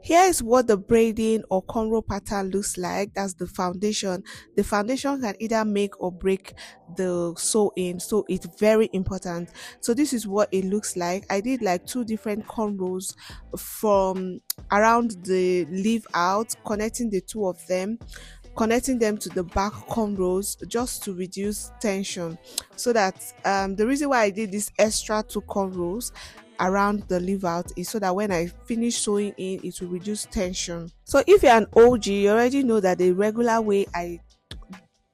Here is what the braiding or cornrow pattern looks like. That's the foundation. The foundation can either make or break the sew-in, so it's very important. So this is what it looks like. I did like two different cornrows from around the leave out, connecting the two of them, connecting them to the back cornrows just to reduce tension. So that the reason why I did this extra two cornrows around the leave out is so that when I finish sewing in, it will reduce tension. So if you're an OG, you already know that the regular way I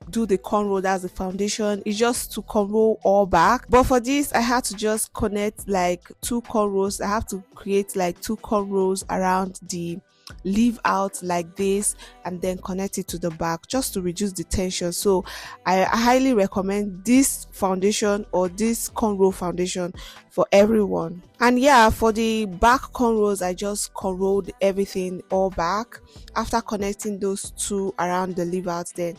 do the cornrow, that's the foundation, is just to cornrow all back. But for this, I had to just connect like two cornrows. I have to create like two cornrows around the leave out like this, and then connect it to the back just to reduce the tension. So I highly recommend this foundation or this cornrow foundation for everyone. And yeah, for the back cornrows, I just cornrowed everything all back after connecting those two around the leave out. Then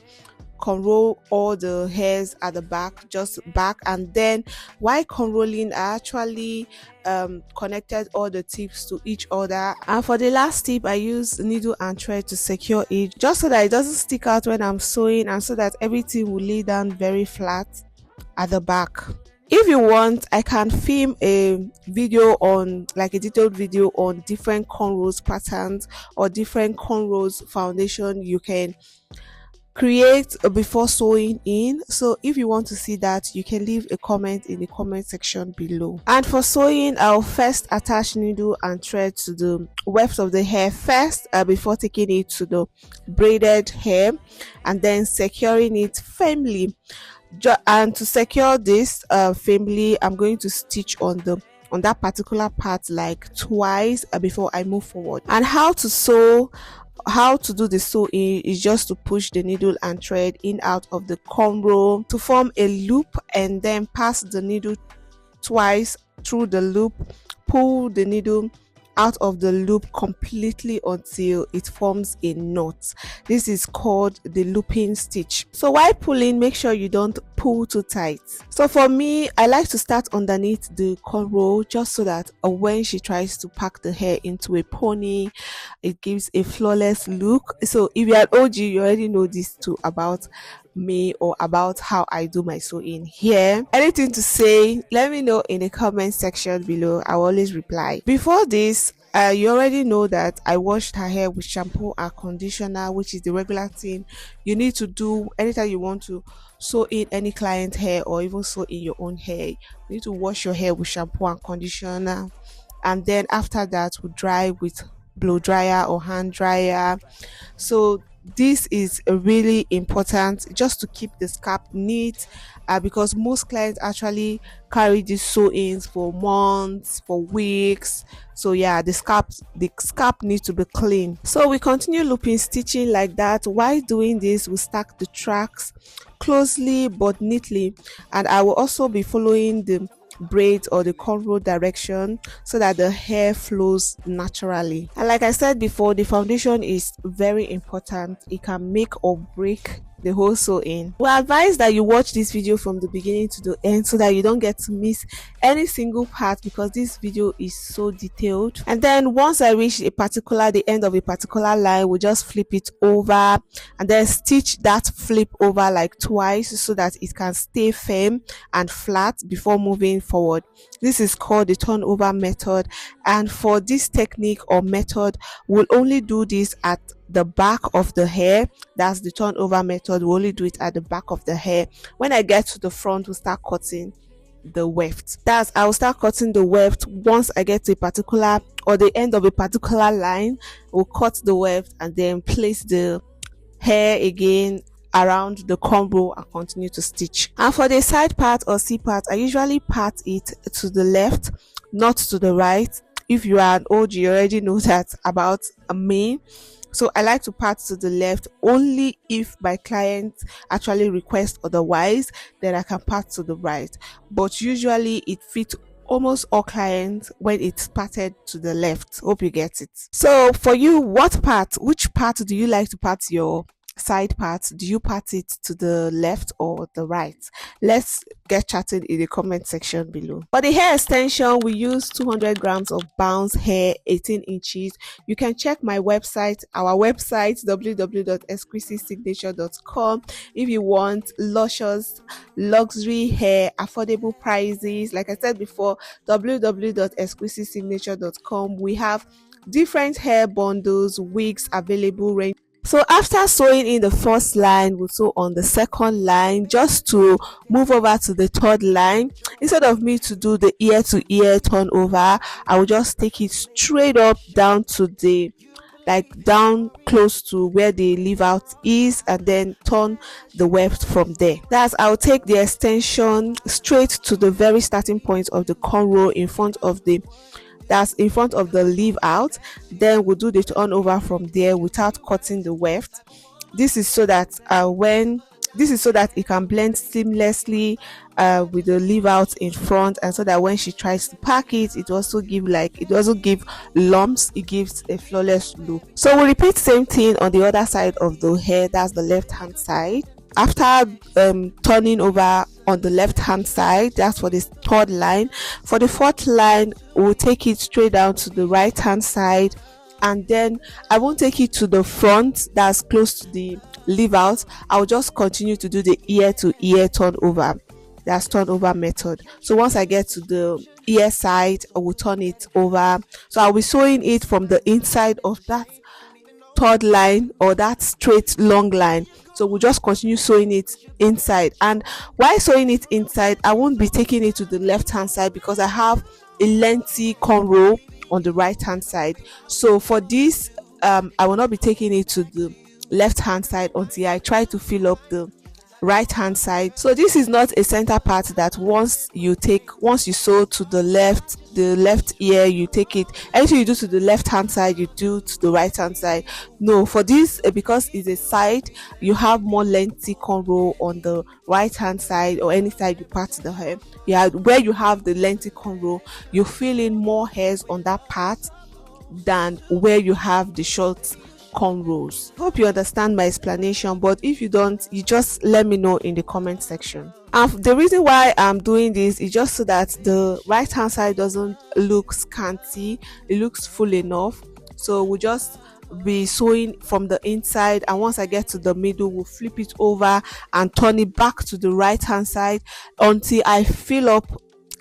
cornrow all the hairs at the back, just back. And then while cornrolling, I actually connected all the tips to each other. And for the last tip, I use needle and thread to secure it, just so that it doesn't stick out when I'm sewing, and so that everything will lay down very flat at the back. If you want, I can film a video on, like a detailed video on different cornrows patterns or different cornrows foundation you can create before sewing in. So if you want to see that, you can leave a comment in the comment section below. And for sewing, I'll first attach needle and thread to the weft of the hair first before taking it to the braided hair, and then securing it firmly. And to secure this firmly, I'm going to stitch on that particular part like twice before I move forward. And how to do the sewing is just to push the needle and thread in out of the cornrow to form a loop, and then pass the needle twice through the loop, pull the needle out of the loop completely until it forms a knot. This is called the looping stitch. So while pulling, make sure you don't pull too tight. So for me, I like to start underneath the cornrow, just so that when she tries to pack the hair into a pony, it gives a flawless look. So if you're an OG, you already know this too about me or about how I do my sewing here. Anything to say, let me know in the comment section below. I will always reply. Before this, you already know that I washed her hair with shampoo and conditioner, which is the regular thing you need to do anytime you want to sew in any client hair or even sew in your own hair. You need to wash your hair with shampoo and conditioner, and then after that we dry with blow dryer or hand dryer. So this is really important just to keep the scalp neat, because most clients actually carry these sew-ins for months, for weeks. So yeah, the scalp needs to be clean. So we continue looping stitching like that. While doing this, we stack the tracks closely but neatly, and I will also be following the braid or the cornrow direction so that the hair flows naturally. And like I said before, the foundation is very important. It can make or break the whole sewing. We advise that you watch this video from the beginning to the end so that you don't get to miss any single part, because this video is so detailed. And then once I reach the end of a particular line, we just flip it over and then stitch that flip over like twice so that it can stay firm and flat before moving forward. This is called the turnover method, and for this technique or method, we'll only do this at the back of the hair. That's the turnover method. We only do it at the back of the hair. When I get to the front, we'll start cutting the weft. I will start cutting the weft once I get to a particular or the end of a particular line. We'll cut the weft and then place the hair again around the cornrow and continue to stitch. And for the side part or C part, I usually part it to the left, not to the right. If you are an OG, you already know that about me. So I like to part to the left only if my client actually requests otherwise, then I can part to the right. But usually it fits almost all clients when it's parted to the left. Hope you get it. So for you, which part do you like to part your side part? Do you part it to the left or the right? Let's get chatting in the comment section below. For the hair extension, we use 200 grams of bounce hair, 18 inches. You can check my website, our website, www.exquisitesignature.com, if you want luscious luxury hair, affordable prices. Like I said before, www.exquisitesignature.com. We have different hair bundles, wigs available, range. So after sewing in the first line, we'll sew on the second line just to move over to the third line. Instead of me to do the ear to ear turnover, I will just take it straight up down to the, like down close to where the leave out is, and then turn the weft from there. That's, I'll take the extension straight to the very starting point of the cornrow in front of the, that's in front of the leave out. Then we'll do the turnover from there without cutting the weft. This is so that it can blend seamlessly with the leave out in front, and so that when she tries to pack it, it also give lumps, it gives a flawless look. So we'll repeat same thing on the other side of the hair, that's the left hand side. After turning over on the left hand side, that's for this third line. For the fourth line, we'll take it straight down to the right hand side, and then I won't take it to the front that's close to the leave out. I'll just continue to do the ear to ear turnover, that's turnover method. So once I get to the ear side, I will turn it over. So I'll be sewing it from the inside of that third line, or that straight long line. So we'll just continue sewing it inside, and while sewing it inside, I won't be taking it to the left hand side because I have a lengthy cornrow on the right hand side. So for this, I will not be taking it to the left hand side until I try to fill up the right hand side. So this is not a center part that once you sew to the left ear, you take it, anything you do to the left hand side, you do to the right hand side. No, for this, because it's a side, you have more lengthy cornrow on the right hand side, or any side you part the hair. Yeah, where you have the lengthy cornrow, you fill in more hairs on that part than where you have the short cornrows. Hope you understand my explanation, but if you don't, you just let me know in the comment section. The reason why I'm doing this is just so that the right hand side doesn't look scanty, it looks full enough. So we'll just be sewing from the inside, and once I get to the middle, we'll flip it over and turn it back to the right hand side until I fill up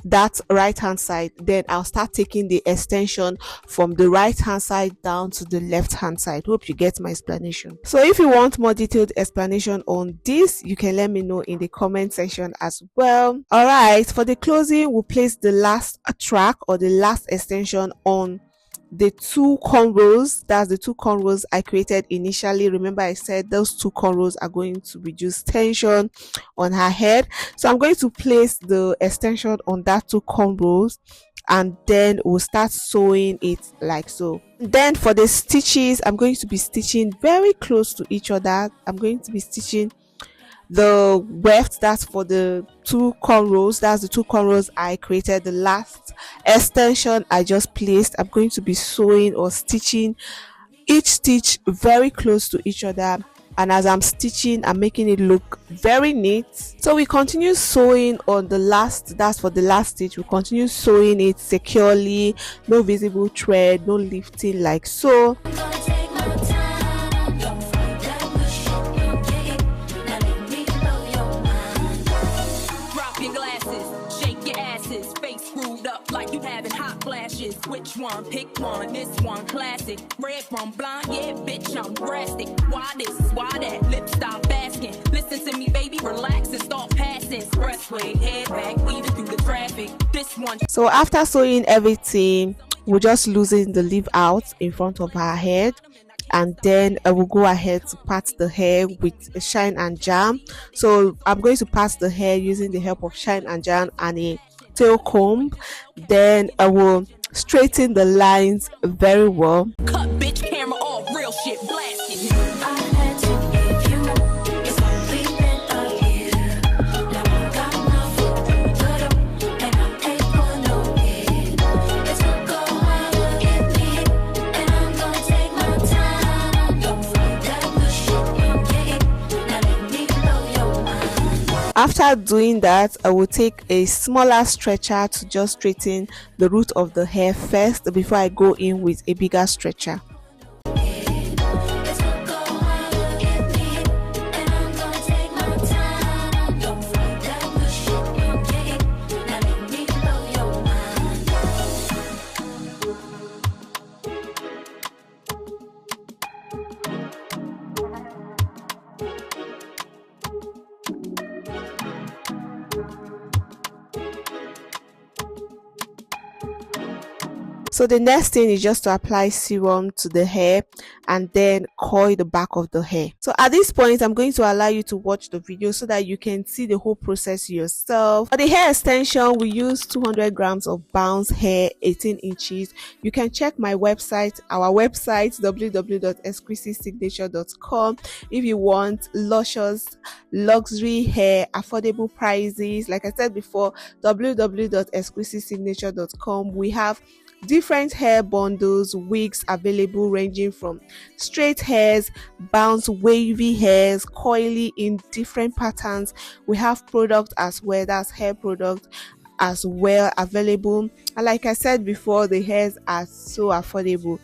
that right hand side. Then I'll start taking the extension from the right hand side down to the left hand side. Hope you get my explanation. So if you want more detailed explanation on this, you can let me know in the comment section as well. All right, for the closing, we'll place the last track or the last extension on the two cornrows. That's the two cornrows I created initially. Remember, I said those two cornrows are going to reduce tension on her head. So I'm going to place the extension on that two cornrows, and then we'll start sewing it like so. Then for the stitches, I'm going to be stitching very close to each other. I'm going to be stitching the weft, that's for the two cornrows, that's the two cornrows I created. The last extension I just placed, I'm going to be sewing or stitching each stitch very close to each other, and as I'm stitching, I'm making it look very neat. So we continue sewing on the last, that's for the last stitch, we continue sewing it securely, no visible thread, no lifting, like so. Which one? Pick one. This one classic. Red from blind, yeah, bitch, I'm drastic. Why this? Why that? Lip stop asking. Listen to me, baby, relax and start passing. Expressway, head back, weaving through the traffic. This one. So after sewing everything, we'll just loosen the leave out in front of her head, and then I will go ahead to part the hair with a shine and jam. So I'm going to part the hair using the help of shine and jam and a tail comb. Then I will straighten the lines very well. Cut, bitch, camera off, real shit blasting. After doing that, I will take a smaller stretcher to just straighten the root of the hair first before I go in with a bigger stretcher. So the next thing is just to apply serum to the hair and then coil the back of the hair. So at this point, I'm going to allow you to watch the video so that you can see the whole process yourself. For the hair extension, we use 200 grams of bounce hair, 18 inches. You can check my website, our website, www.exquisitesignature.com, if you want luscious luxury hair, affordable prices. Like I said before, www.exquisitesignature.com. We have different hair bundles, wigs available ranging from straight hairs, bounce wavy hairs, coily in different patterns. We have product as well, that's hair product as well available. And like I said before, the hairs are so affordable.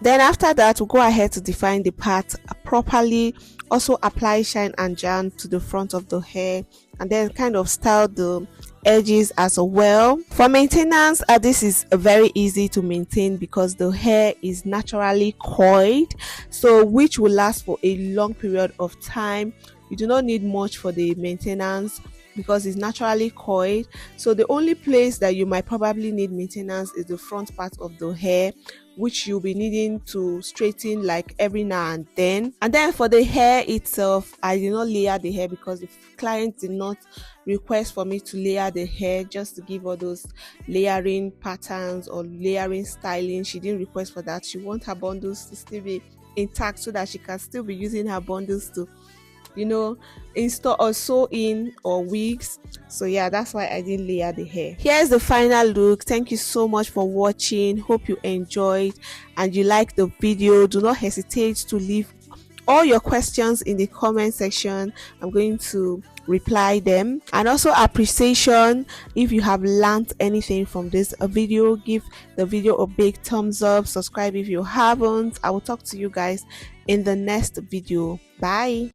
Then after that, we'll go ahead to define the part properly, also apply shine and jam to the front of the hair, and then kind of style the edges as well. For maintenance, this is very easy to maintain because the hair is naturally coiled, so which will last for a long period of time. You do not need much for the maintenance because it's naturally coiled. So the only place that you might probably need maintenance is the front part of the hair, which you'll be needing to straighten like every now and then. And then for the hair itself, I did not layer the hair because the client did not request for me to layer the hair, just to give all those layering patterns or layering styling. She didn't request for that. She wants her bundles to still be intact so that she can still be using her bundles to, you know, install or sew in or wigs. So yeah, that's why I didn't layer the hair. Here's the final look. Thank you so much for watching. Hope you enjoyed and you like the video. Do not hesitate to leave all your questions in the comment section. I'm going to reply them. And also appreciation, if you have learned anything from this video, give the video a big thumbs up, subscribe if you haven't. I will talk to you guys in the next video. Bye.